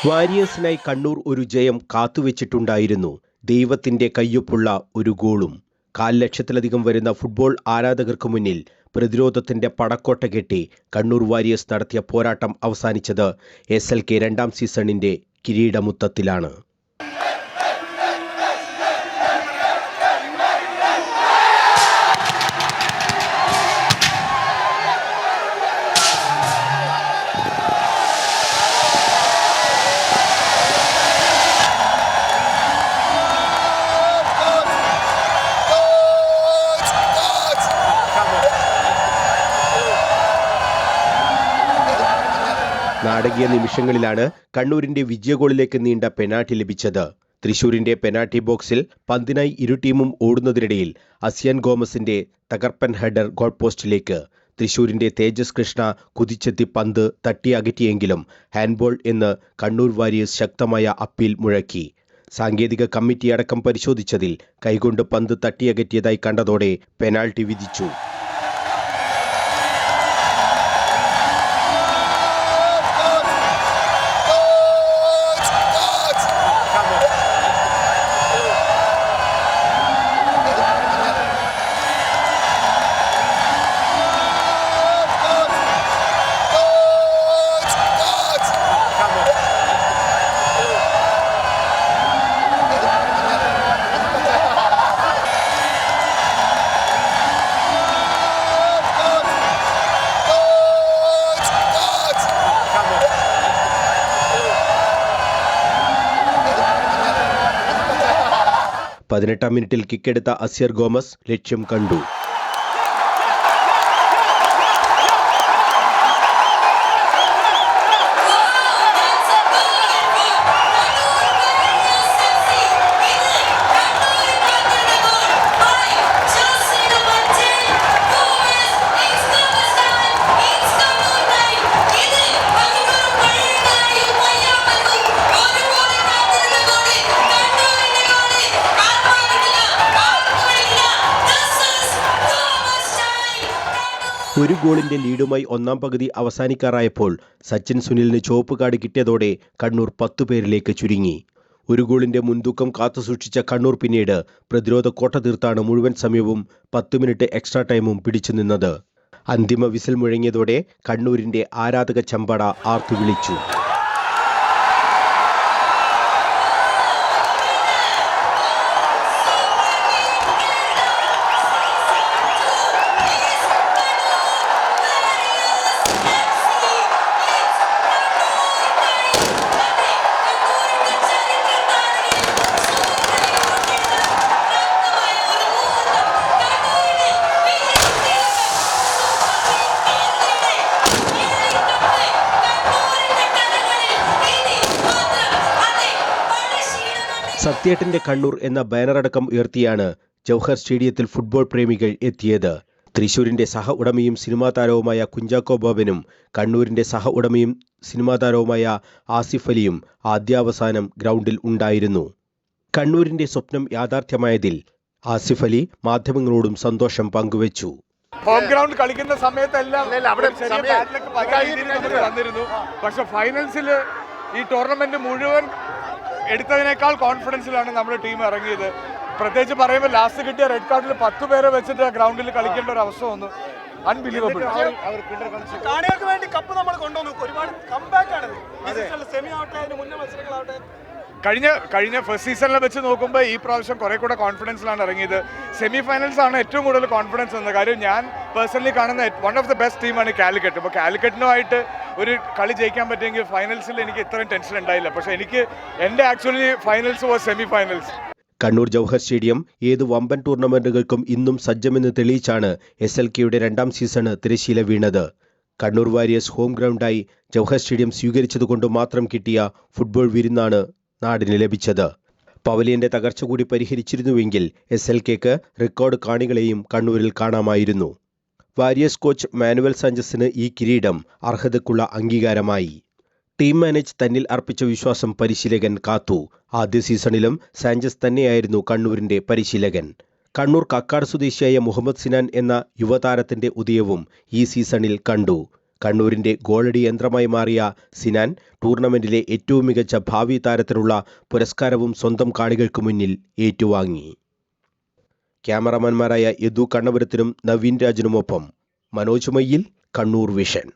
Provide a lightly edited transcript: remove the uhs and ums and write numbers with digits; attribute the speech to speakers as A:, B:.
A: വാരിയേഴ്സിനായി കണ്ണൂർ ഒരു ജയം കാത്തുവെച്ചിട്ടുണ്ടായിരുന്നു. ദൈവത്തിന്റെ കയ്യൊപ്പുള്ള ഒരു ഗോളും. 1,00,000-ലധികം വരുന്ന ഫുട്ബോൾ ആരാധകർക്ക് മുന്നിൽ പ്രതിരോധത്തിന്റെ പടക്കോട്ട കെട്ടി കണ്ണൂർ വാരിയേഴ്സ് നടത്തിയ പോരാട്ടം അവസാനിച്ചത് SLK 2ാം സീസണിന്റെ കിരീടമുത്തത്തിലാണ്. നാടകീയ നിമിഷങ്ങളിലാണ് കണ്ണൂരിന്റെ വിജയഗോളിലേക്ക് നീണ്ട പെനാൽറ്റി ലഭിച്ചത്. തൃശൂരിന്റെ പെനാൽറ്റി ബോക്സിൽ പന്തിനായി ഇരു ടീമും ഓടുന്നതിനിടയിൽ അസിയാൻ ഗോമസിന്റെ തകർപ്പൻ ഹെഡർ ഗോൾ പോസ്റ്റിലേക്ക്. തൃശൂരിന്റെ തേജസ് കൃഷ്ണ കുതിച്ചെത്തി പന്ത് തട്ടി അകറ്റിയെങ്കിലും ഹാൻഡ്ബോൾ എന്ന് കണ്ണൂർ വാരിയേഴ്സ് ശക്തമായ അപ്പീൽ മുഴക്കി. സാങ്കേതിക കമ്മിറ്റി അടക്കം പരിശോധിച്ചതിൽ കൈകൊണ്ട് പന്ത് തട്ടിയകറ്റിയതായി കണ്ടതോടെ പെനാൽറ്റി വിധിച്ചു. പതിനെട്ടാം മിനിറ്റിൽ കിക്കെടുത്ത അസിയർ ഗോമസ് ലക്ഷ്യം കണ്ടു. ഒരു ഗോളിന്റെ ലീഡുമായി ഒന്നാം പകുതി അവസാനിക്കാറായപ്പോൾ സച്ചിൻ സുനിലിന് ചുവപ്പ് കാർഡ് കിട്ടിയതോടെ കണ്ണൂർ 10 പേരിലേക്ക് ചുരുങ്ങി. ഒരു ഗോളിന്റെ മുൻതൂക്കം കാത്തുസൂക്ഷിച്ച കണ്ണൂർ പിന്നീട് പ്രതിരോധ കോട്ട തീർത്താണ് മുഴുവൻ സമയവും 10 മിനിറ്റ് എക്സ്ട്രാ ടൈമും പിടിച്ചു നിന്നത്. അന്തിമ വിസിൽ മുഴങ്ങിയതോടെ കണ്ണൂരിന്റെ ആരാധക ചമ്പട ആർത്തുവിളിച്ചു. സത്യേട്ടന്റെ കണ്ണൂർ എന്ന ബാനറടക്കം ഉയർത്തിയാണ് ജവഹർ സ്റ്റേഡിയത്തിൽ ഫുട്ബോൾ പ്രേമികൾ എത്തിയത്. തൃശൂരിന്റെ സഹ ഉടമയും സിനിമാ താരവുമായ കുഞ്ചാക്കോ ബോബനും കണ്ണൂരിന്റെ സഹ ഉടമയും സിനിമാ താരവുമായ ആസിഫ് അലിയും ആദ്യാവസാനം ഗ്രൗണ്ടിൽ ഉണ്ടായിരുന്നു. കണ്ണൂരിന്റെ സ്വപ്നം യാഥാർത്ഥ്യമായതിൽ ആസിഫ് അലി മാധ്യമങ്ങളോടും സന്തോഷം പങ്കുവച്ചു.
B: ഹോം ഗ്രൗണ്ട് കളിക്കുന്ന സമയത്തെല്ലാം വന്നിരുന്നു. പക്ഷെ ഫൈനൽസിൽ ഈ ടൂർണമെന്റ് മുഴുവൻ എടുത്തതിനേക്കാൾ കോൺഫിഡൻസിലാണ് നമ്മുടെ ടീം ഇറങ്ങിയത്. പ്രത്യേകിച്ച് പറയുമ്പോൾ ലാസ്റ്റ് കിട്ടിയ റെഡ് കാർഡിൽ 10 പേരെ വെച്ചിട്ട് ഗ്രൗണ്ടിൽ കളിക്കേണ്ട ഒരു അവസ്ഥ വന്നു. അൺബിലീവബിൾ.
C: കാണികൾക്ക് വേണ്ടി കപ്പ് നമ്മൾ കൊണ്ടുവന്നു. ഒരുപാട് കംബാക്ക് ആണ്. സെമി ആവട്ടെ, അതിന് മുന്നേ മത്സരങ്ങളാവട്ടെ,
B: കഴിഞ്ഞ ഫസ്റ്റ് സീസണിലെ വെച്ച് നോക്കുമ്പോൾ ഈ പ്രാവശ്യം കുറെ കൂടെ കോൺഫിഡൻസിലാണ് ഇറങ്ങിയത്. സെമി ഫൈനൽസ് ആണ് ഏറ്റവും കൂടുതൽ കോൺഫിഡൻസ് എന്ന കാര്യം ഞാൻ പേഴ്സണലി കാണുന്ന വൺ ഓഫ് ദ ബെസ്റ്റ് ടീമാണ് കാലിക്കറ്റ്. അപ്പോൾ കാലിക്കറ്റിനുമായിട്ട് ഒരു കളി ജയിക്കാൻ പറ്റുമെങ്കിൽ ഫൈനൽസിൽ എനിക്ക് ഇത്രയും ടെൻഷൻ ഉണ്ടായില്ല. പക്ഷേ എൻ്റെ actually finals was semi finals.
A: Kannur Jawahar stadium ഏത് വമ്പൻ ടൂർണമെന്റുകൾക്കും ഇന്നും സജ്ജമെന്ന് തെളിയിച്ചാണ് SLKയുടെ 2ാം സീസണ് തിരശ്ശീല വീണത്. കണ്ണൂർ വാരിയേഴ്സ് ഹോം ഗ്രൗണ്ടായി ജവഹർ സ്റ്റേഡിയം സ്വീകരിച്ചതുകൊണ്ട് മാത്രം കിട്ടിയ ഫുട്ബോൾ വിരുന്നാണ് നാടിന് ലഭിച്ചത്. പവലിയന്റെ തകർച്ച കൂടി പരിഹരിച്ചിരുന്നുവെങ്കിൽ SLKക്ക് റെക്കോർഡ് കാണികളെയും കണ്ണൂരിൽ കാണാമായിരുന്നു. വാരിയേഴ്സ് കോച്ച് മാനുവൽ സാഞ്ചസിന് ഈ കിരീടം അർഹതയ്ക്കുള്ള അംഗീകാരമായി. ടീം മാനേജ് തന്നിൽ അർപ്പിച്ച വിശ്വാസം പരിശീലകൻ കാത്തു. ആദ്യ സീസണിലും സാഞ്ചസ് തന്നെയായിരുന്നു കണ്ണൂരിന്റെ പരിശീലകൻ. കണ്ണൂർ കക്കാട് സ്വദേശിയായ മുഹമ്മദ് സിനാൻ എന്ന യുവതാരത്തിന്റെ ഉദയവും ഈ സീസണിൽ കണ്ടു. കണ്ണൂരിന്റെ ഗോളടി യന്ത്രമായി മാറിയ സിനാൻ ടൂർണമെന്റിലെ ഏറ്റവും മികച്ച ഭാവി താരത്തിനുള്ള പുരസ്കാരവും സ്വന്തം കാണികൾക്ക് മുന്നിൽ ഏറ്റുവാങ്ങി. ക്യാമറാമാൻമാരായ യദു കണ്ണപുരത്തിനും നവീൻ രാജിനുമൊപ്പം മനോജ് മയ്യിൽ, കണ്ണൂർ വിഷൻ.